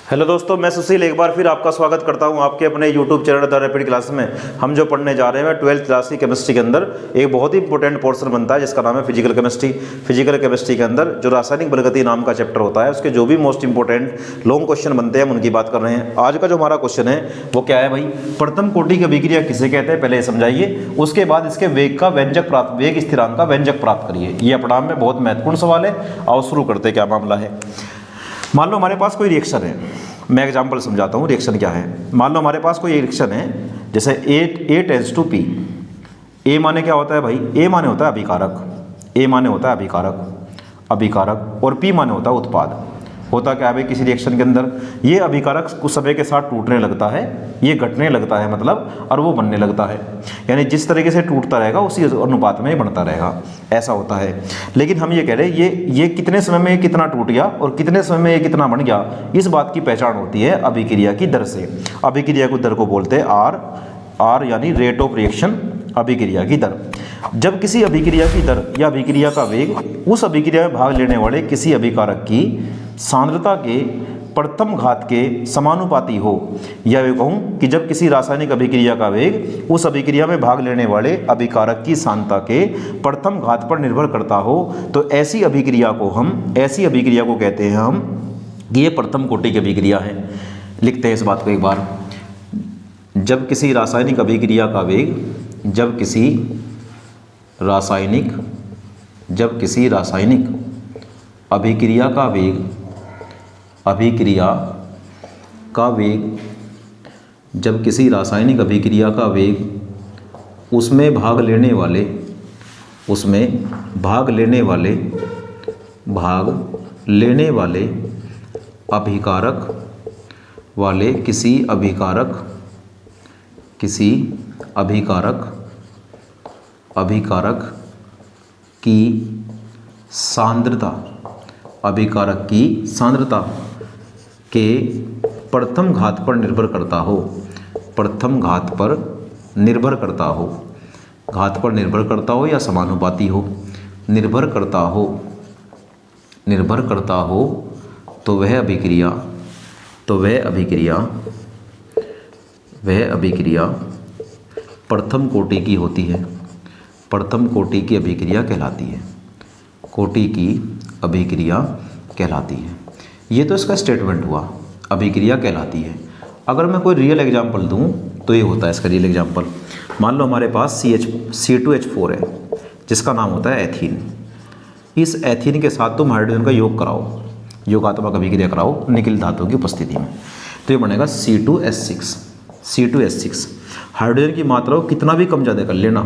Hello दोस्तों, मैं सुशील एक बार फिर आपका स्वागत करता हूं आपके अपने YouTube channel the rapid class में। हम जो पढ़ने जा रहे हैं 12th क्लास की केमिस्ट्री के अंदर एक बहुत ही इंपॉर्टेंट पोर्शन बनता है जिसका नाम है फिजिकल केमिस्ट्री। फिजिकल केमिस्ट्री के अंदर जो रासायनिक बलगति नाम का चैप्टर होता है उसके जो भी मोस्ट इंपॉर्टेंट लॉन्ग क्वेश्चन बनते हैं हम उनकी बात कर रहे हैं। आज का जो हमारा क्वेश्चन है वो क्या है भाई, प्रथम कोटि की अभिक्रिया किसे कहते हैं पहले समझाइए, उसके बाद इसके वेग का व्यंजक प्राप्त, वेग स्थिरांक का व्यंजक प्राप्त करिए। ये अपना में बहुत महत्वपूर्ण सवाल है। आओ शुरू करते हैं क्या मामला है। मान लो हमारे पास कोई रिएक्शन है, मैं एग्जांपल समझाता हूँ रिएक्शन क्या है। मान लो हमारे पास कोई रिएक्शन है जैसे A tends to P। A माने क्या होता है भाई, A माने होता है अभिकारक, A माने होता है अभिकारक और P माने होता है उत्पाद। होता क्या है भाई किसी रिएक्शन के अंदर, ये अभिकारक कुछ समय के साथ टूटने लगता है, ये घटने लगता है मतलब, और वो बनने लगता है। यानी जिस तरीके से टूटता रहेगा उसी अनुपात में बनता रहेगा, ऐसा होता है। लेकिन हम ये कह रहे हैं ये कितने समय में कितना टूट गया और कितने समय में ये कितना बन गया, इस बात की पहचान होती है अभिक्रिया की दर से। अभिक्रिया की दर को बोलते हैं आर यानी रेट ऑफ रिएक्शन, अभिक्रिया की दर। जब किसी अभिक्रिया की दर या अभिक्रिया का वेग उस अभिक्रिया में भाग लेने वाले किसी अभिकारक की सांद्रता के प्रथम घात के समानुपाती हो, या मैं कहूँ कि जब किसी रासायनिक अभिक्रिया का वेग उस अभिक्रिया में भाग लेने वाले अभिकारक की सांद्रता के प्रथम घात पर निर्भर करता हो, तो ऐसी अभिक्रिया को कहते हैं हम कि ये प्रथम कोटि की अभिक्रिया है। लिखते हैं इस बात को एक बार। जब किसी रासायनिक अभिक्रिया का वेग, जब किसी रासायनिक अभिक्रिया का वेग, जब किसी रासायनिक अभिक्रिया का वेग उसमें भाग लेने वाले अभिकारक वाले किसी अभिकारक की सांद्रता के प्रथम घात पर निर्भर करता हो, घात पर निर्भर करता हो या समानुपाती हो, निर्भर करता हो तो वह अभिक्रिया प्रथम कोटि की होती है, प्रथम कोटि की अभिक्रिया कहलाती है। ये तो इसका स्टेटमेंट हुआ, अभिक्रिया कहलाती है। अगर मैं कोई रियल एग्जांपल दूं तो ये होता है इसका रियल एग्जांपल। मान लो हमारे पास C2H4 है जिसका नाम होता है एथीन। इस एथीन के साथ तुम हाइड्रोजन का योग कराओ, योगात्मक अभिक्रिया कराओ निकिल धातु की उपस्थिति में, तो ये बनेगा C2H6। हाइड्रोजन की मात्रा को कितना भी कम ज़्यादा कर लेना,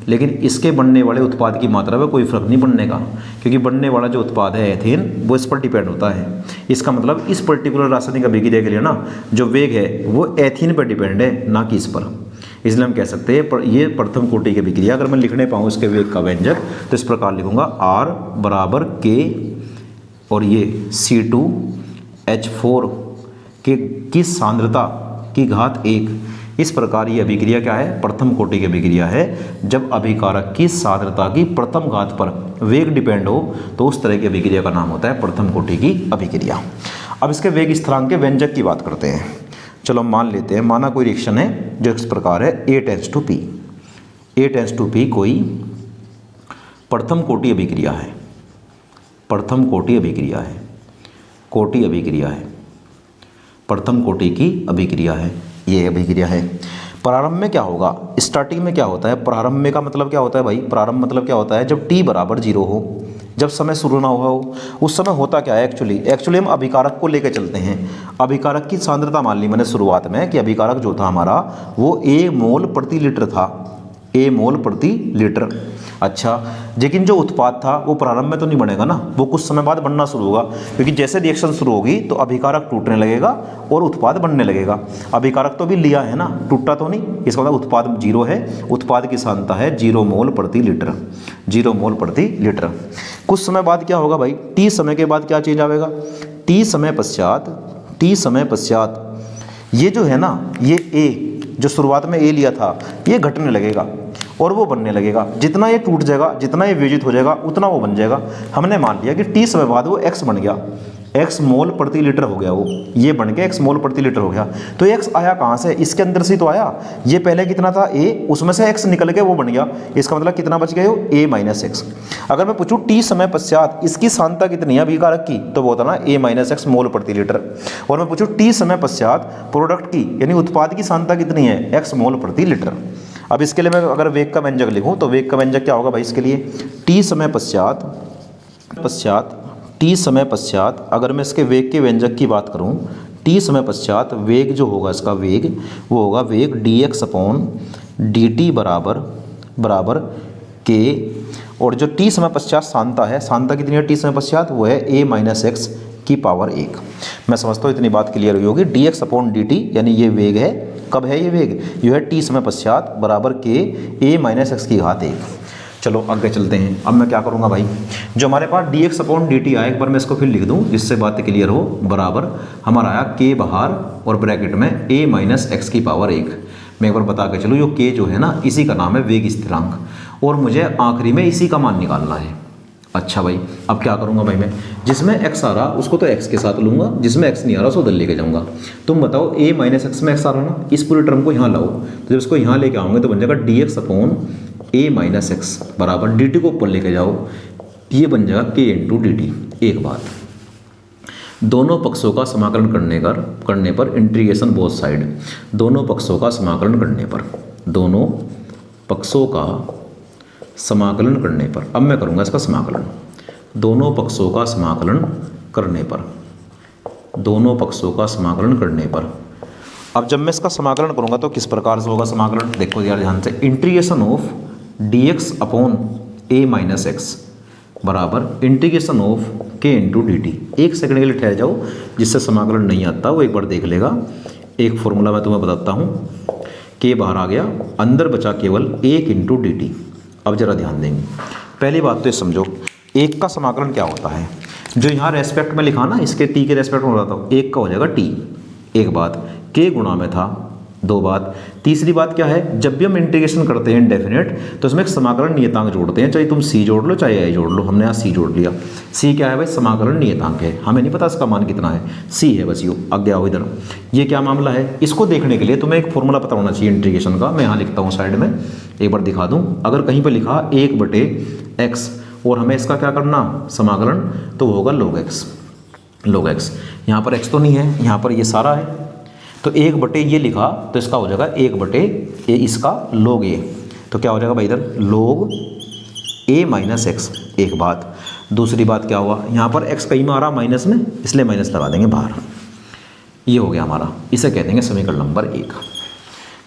लेकिन इसके बनने वाले उत्पाद की मात्रा में कोई फर्क नहीं बनने का, क्योंकि बनने वाला जो उत्पाद है एथेन वो इस पर डिपेंड होता है। इसका मतलब इस पर्टिकुलर रासायनिक अभिक्रिया के लिए ना जो वेग है वो एथीन पर डिपेंड है, ना कि इस पर। इसलिए हम कह सकते हैं ये प्रथम कोटि की अभिक्रिया। अगर मैं लिखने पाऊँ इसके वेग का व्यंजक तो इस प्रकार लिखूंगा R बराबर K और ये C2H4 की सांद्रता की घात 1। इस प्रकार ये अभिक्रिया क्या है, प्रथम कोटि की अभिक्रिया है। जब अभिकारक की सांद्रता की प्रथम घात पर वेग डिपेंड हो तो उस तरह की अभिक्रिया का नाम होता है प्रथम कोटि की अभिक्रिया। अब इसके वेग स्थिरांक के व्यंजक की बात करते हैं। चलो मान लेते हैं, माना कोई रिएक्शन है जो इस प्रकार है A टेंड्स टू P कोई प्रथम कोटि अभिक्रिया है, प्रथम कोटि की अभिक्रिया है, ये अभिक्रिया है। प्रारंभ में क्या होगा, स्टार्टिंग में क्या होता है, प्रारंभ में का मतलब क्या होता है भाई, प्रारंभ मतलब क्या होता है जब t बराबर 0 हो, जब समय शुरू ना हुआ हो। उस समय होता क्या है एक्चुअली हम अभिकारक को लेकर चलते हैं। अभिकारक की सांद्रता मान ली मैंने शुरुआत में कि अभिकारक जो था हमारा वो A मोल प्रति लीटर था, A मोल प्रति लीटर। अच्छा, लेकिन जो उत्पाद था वो प्रारंभ में तो नहीं बनेगा ना, वो कुछ समय बाद बनना शुरू होगा, क्योंकि जैसे रिएक्शन शुरू होगी तो अभिकारक टूटने लगेगा और उत्पाद बनने लगेगा। अभिकारक तो भी लिया है ना, टूटा तो नहीं, इसका मतलब उत्पाद 0 है, उत्पाद की सांद्रता है 0 मोल प्रति लीटर, 0 मोल प्रति लीटर। कुछ समय बाद क्या होगा भाई, T समय के बाद क्या चेंज आएगा, T समय पश्चात ये जो है ना, ये A जो शुरुआत में A लिया था ये घटने लगेगा और वो बनने लगेगा। जितना ये टूट जाएगा, जितना ये वियोजित हो जाएगा उतना वो बन जाएगा। हमने मान लिया कि T समय बाद वो X बन गया, एक्स मोल प्रति लीटर हो गया, वो ये बन के एक्स मोल प्रति लीटर हो गया। तो एक्स आया कहाँ से, इसके अंदर से तो आया, ये पहले कितना था ए, उसमें से एक्स निकल के वो बन गया, इसका मतलब कितना बच गया, ए माइनस एक्स। अगर मैं पूछूं टी समय पश्चात इसकी सांद्रता कितनी है अभिकारक की, तो वो होता ना ए माइनस एक्स मोल प्रति लीटर। और मैं पूछूं टी समय पश्चात प्रोडक्ट की यानी उत्पाद की सांद्रता कितनी है, एक्स मोल प्रति लीटर। अब इसके लिए मैं अगर वेग का व्यंजक लिखूं तो वेग का व्यंजक क्या होगा भाई, इसके लिए टी समय पश्चात अगर मैं इसके वेग के व्यंजक की बात करूं, टी समय पश्चात वेग जो होगा इसका वेग, वो होगा वेग D X upon D T बराबर के, और जो टी समय पश्चात सांद्रता है, सांद्रता कितनी है टी समय पश्चात, वो है ए माइनस एक्स की पावर 1। मैं समझता हूँ इतनी बात क्लियर हुई होगी। D X upon D T यानी ये वेग है, कब है ये वेग, ये है टी समय पश्चात बराबर के ए माइनस एक्स की घात 1। चलो आगे चलते हैं। अब मैं क्या करूँगा भाई, जो हमारे पास D X upon D T आया, एक बार मैं इसको फिर लिख दूँ जिससे बात क्लियर हो, बराबर हमारा आया के बाहर और ब्रैकेट में ए माइनस एक्स की पावर 1। मैं एक बार बता के चलूँ, यो के जो है ना इसी का नाम है वेग स्थिरांक, और मुझे आखिरी में इसी का मान निकालना है। अच्छा भाई, अब क्या करूँगा भाई, मैं जिसमें x आ रहा उसको तो x के साथ लूँगा, जिसमें x नहीं आ रहा उसको उधर लेके जाऊँगा। तुम बताओ a माइनस एक्स में x आ रहा ना, इस पूरे टर्म को यहाँ लाओ, तो जब इसको यहाँ लेके आओगे तो बन जाएगा D X upon a minus x बराबर डी टी को ऊपर लेके जाओ, ये बन जाएगा k इंटू डी टी। एक बात, दोनों पक्षों का समाकलन करने पर इंटीग्रेशन बोथ साइड, दोनों पक्षों का समाकलन करने पर, दोनों पक्षों का समाकलन करने पर, अब मैं करूँगा इसका समाकलन, दोनों पक्षों का समाकलन करने पर, दोनों पक्षों का समाकलन करने पर। अब जब मैं इसका समाकलन करूँगा तो किस प्रकार से होगा समाकलन, देखो यार ध्यान से, integration of D X upon A minus x बराबर इंटीग्रेशन ऑफ के इंटू डी टी। एक सेकंड के लिए ठहर जाओ, जिससे समाकलन नहीं आता वो एक बार देख लेगा। एक फॉर्मूला मैं तुम्हें बताता हूँ, के बाहर आ गया, अंदर बचा केवल एक इंटू डी टी। अब जरा ध्यान देंगे, पहली बात तो ये समझो, एक का समाकलन क्या होता है, जो यहाँ रेस्पेक्ट में लिखा ना, इसके टी के रेस्पेक्ट में बताता हूँ, एक का हो जाएगा टी, एक बात, के गुणा में था, दो बात। तीसरी बात क्या है, जब भी हम इंटीग्रेशन करते हैं इंडेफिनेट, तो इसमें एक समाकलन नियतांक जोड़ते हैं, चाहे तुम सी जोड़ लो चाहे आई जोड़ लो। हमने यहाँ सी जोड़ लिया। सी क्या है भाई, समाकलन नियतांक है, हमें नहीं पता इसका मान कितना है, सी है बस। यो आगे आओ इधर, ये क्या मामला है, इसको देखने के लिए तुम्हें एक फॉर्मूला पता होना चाहिए इंटीग्रेशन का। मैं यहाँ लिखता हूँ साइड में, एक बार दिखा दूँ। अगर कहीं पर लिखा 1/x और हमें इसका क्या करना समाकलन, तो होगा log x। यहाँ पर x तो नहीं है, यहाँ पर ये सारा है, तो 1/, ये लिखा तो इसका हो जाएगा 1/, इसका log a, तो क्या हो जाएगा भाई इधर log a माइनस एक्स। एक बात, दूसरी बात क्या हुआ, यहाँ पर x कहीं में आ रहा माइनस में, इसलिए माइनस लगा देंगे बाहर, ये हो गया हमारा, इसे कह देंगे समीकरण नंबर 1।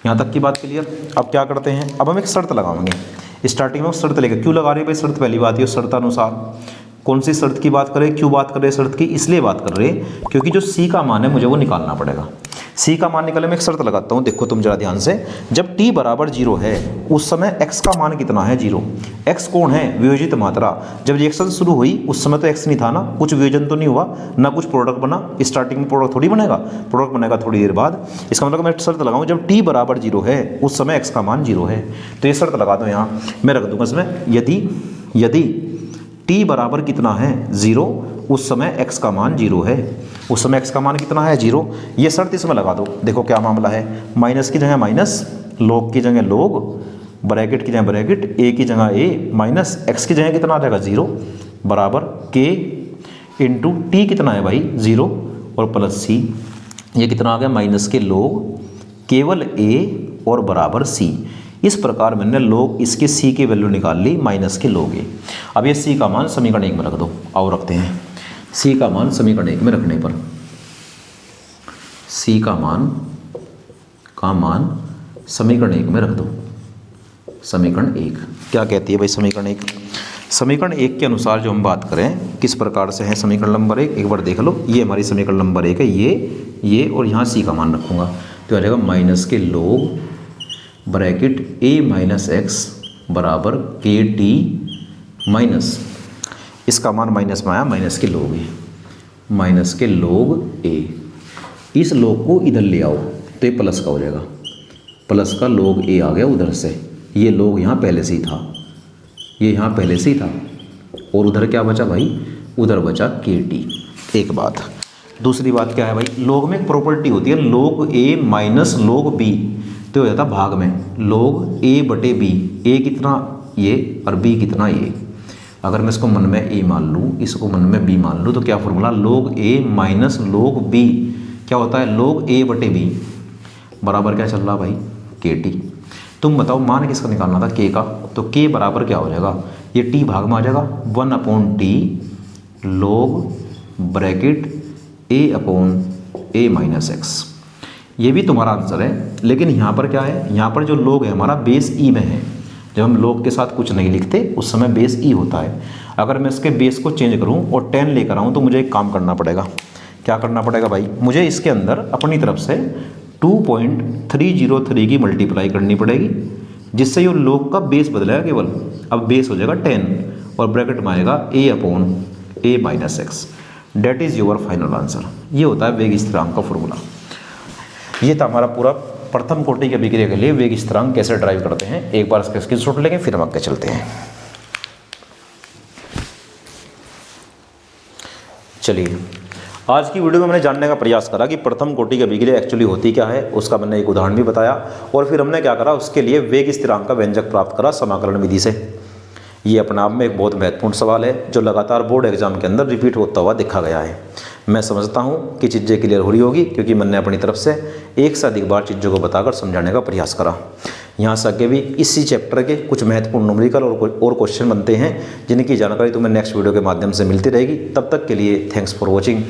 यहाँ तक की बात क्लियर। अब क्या करते हैं, अब हम एक शर्त लगाएंगे। स्टार्टिंग में शर्त लेकर, क्यों लगा रहे हैं भाई शर्त, पहली बात ये शर्त अनुसार, कौन सी शर्त की बात करें, क्यों बात कर रहे हैं शर्त की, इसलिए बात कर रहे हैं क्योंकि जो सी का मान है मुझे वो निकालना पड़ेगा। सी का मान निकालने में एक शर्त लगाता हूँ, देखो तुम जरा ध्यान से, जब t बराबर 0 है उस समय x का मान कितना है, 0। x कौन है, वियोजित मात्रा। जब रिएक्शन शुरू हुई उस समय तो x नहीं था ना, कुछ वियोजन तो नहीं हुआ ना, कुछ प्रोडक्ट बना। स्टार्टिंग में प्रोडक्ट थोड़ी बनेगा, प्रोडक्ट बनेगा थोड़ी देर बाद। इसका मतलब मैं शर्त लगाऊँ, जब t बराबर 0 है उस समय x का मान 0 है, तो ये शर्त लगा दो। यहाँ मैं रख दूँगा इसमें, यदि t बराबर कितना है 0 उस समय x का मान 0 है, उस समय x का मान कितना है 0, ये शर्त इसमें लगा दो। देखो क्या मामला है, माइनस की जगह माइनस, log की जगह log, ब्रैकेट की जगह ब्रैकेट, a की जगह a, माइनस x की जगह कितना आ जाएगा 0 बराबर k इंटू टी कितना है भाई 0 और प्लस c, ये कितना आ गया माइनस के log केवल a और बराबर c। इस प्रकार मैंने log इसके c की वैल्यू निकाल ली माइनस के log a। अब ये c का मान समीकरण 1 में रख दो। आओ रखते हैं, c का मान समीकरण 1 में रखने पर, c का मान समीकरण 1 में रख दो। समीकरण 1 क्या कहती है भाई, समीकरण 1 के अनुसार जो हम बात करें किस प्रकार से है समीकरण नंबर 1, एक बार देख लो। ये हमारी समीकरण नंबर 1 है, ये और यहाँ c का मान रखूँगा तो आ जाएगा माइनस के log bracket a minus x बराबर के टी माइनस, इसका मान माइनस में आया, माइनस के log a, माइनस के log a। इस log को इधर ले आओ तो ये प्लस का हो जाएगा, प्लस का log a आ गया उधर से। ये log यहाँ पहले से ही था, ये यहाँ पहले से ही था, और उधर क्या बचा भाई, उधर बचा के टी। एक बात। दूसरी बात क्या है भाई, लोग में एक प्रॉपर्टी होती है, log a minus log b तो हो जाता है भाग में log a बटे b। a कितना ये और b कितना ये। अगर मैं इसको मन में a मान लूँ, इसको मन में b मान लूँ, तो क्या formula, log a minus log b क्या होता है, log a बटे b बराबर क्या चल रहा भाई, kt। तुम बताओ मान किसका निकालना था, k का, तो k बराबर क्या हो जाएगा, ये t भाग में आ जाएगा 1/t log bracket a upon a minus x. ये भी तुम्हारा आंसर है, लेकिन यहाँ पर क्या है, यहाँ पर जो log है हमारा बेस e में है। जब हम log के साथ कुछ नहीं लिखते उस समय बेस e होता है। अगर मैं इसके बेस को चेंज करूँ और 10 लेकर आऊँ तो मुझे एक काम करना पड़ेगा। क्या करना पड़ेगा भाई, मुझे इसके अंदर अपनी तरफ से 2.303 की मल्टीप्लाई करनी पड़ेगी, जिससे ये log का बेस बदलेगा केवल। अब बेस हो जाएगा 10 और ब्रैकेट में आएगा a upon a minus x. That is your final answer. ये होता है वेग स्थिरांक का फॉर्मूला। ये था हमारा पूरा प्रथम कोटि की अभिक्रिया के लिए वेग स्थिरांक कैसे ड्राइव करते हैं। एक बार इसका स्क्रीनशॉट लेंगे, फिर हम आगे चलते हैं। चलिए, आज की वीडियो में मैंने जानने का प्रयास करा कि प्रथम कोटि की अभिक्रिया एक्चुअली होती क्या है, उसका मैंने एक उदाहरण भी बताया, और फिर हमने क्या करा, उसके लिए वेग स्थिरांक का व्यंजक प्राप्त करा समाकलन विधि से। ये अपने आप में एक बहुत महत्वपूर्ण सवाल है जो लगातार बोर्ड एग्जाम के अंदर रिपीट होता हुआ देखा गया है। मैं समझता हूँ कि चीज़ें क्लियर हो रही होगी, क्योंकि मैंने अपनी तरफ से एक से अधिक बार चीज़ों को बताकर समझाने का प्रयास करा। यहाँ से आगे भी इसी चैप्टर के कुछ महत्वपूर्ण न्यूमेरिकल और क्वेश्चन बनते हैं, जिनकी जानकारी तुम्हें नेक्स्ट वीडियो के माध्यम से मिलती रहेगी। तब तक के लिए थैंक्स फॉर वॉचिंग।